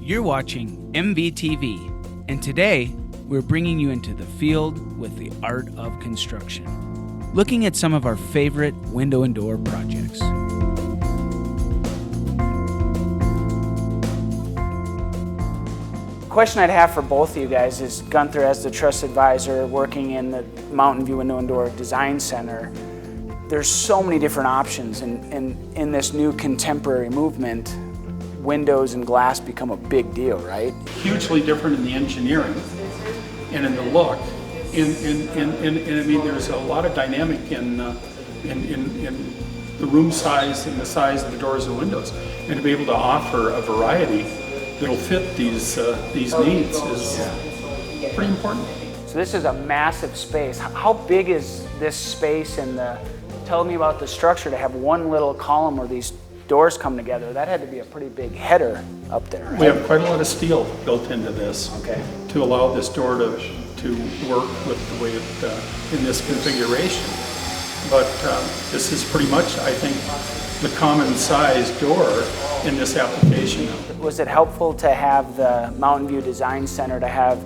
You're watching MVTV, and today we're bringing you into the field with the art of construction, looking at some of our favorite window and door projects. The question I'd have for both of you guys is, Gunther, as the trust advisor working in the Mountain View Window and Door Design Center, there's so many different options, and in this new contemporary movement, windows and glass become a big deal, right? Hugely different in the engineering and in the look. And I mean, there's a lot of dynamic in the room size and the size of the doors and windows. And to be able to offer a variety that'll fit these needs is pretty important. So this is a massive space. How big is this space, and tell me about the structure to have one little column where these doors come together? That had to be a pretty big header up there, right? We have quite a lot of steel built into this to allow this door to work with the way it in this configuration. But this is pretty much, I think, the common size door in this application. Was it helpful to have the Mountain View Design Center, to have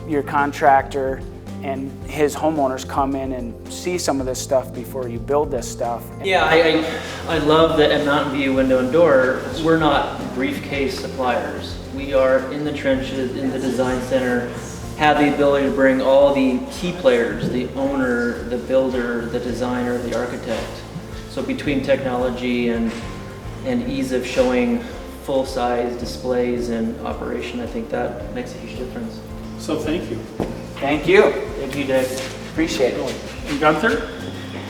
your contractor and his homeowners come in and see some of this stuff before you build this stuff? Yeah, I love that at Mountain View Window and Door, we're not briefcase suppliers. We are in the trenches, in the design center, have the ability to bring all the key players, the owner, the builder, the designer, the architect. So between technology and ease of showing full-size displays and operation, I think that makes a huge difference. So thank you. Thank you. Thank you, Dick. Appreciate it. And Gunther,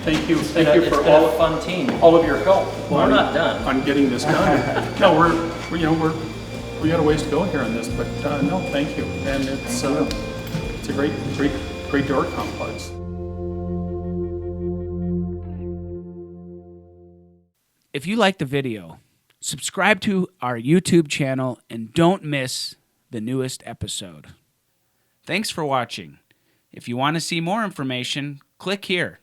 thank you. Thank you for all a fun team. All of your help. We're not done on getting this done. No, we got a ways to go here on this, but no, thank you. And it's a great door complex. If you like the video, subscribe to our YouTube channel and don't miss the newest episode. Thanks for watching. If you want to see more information, click here.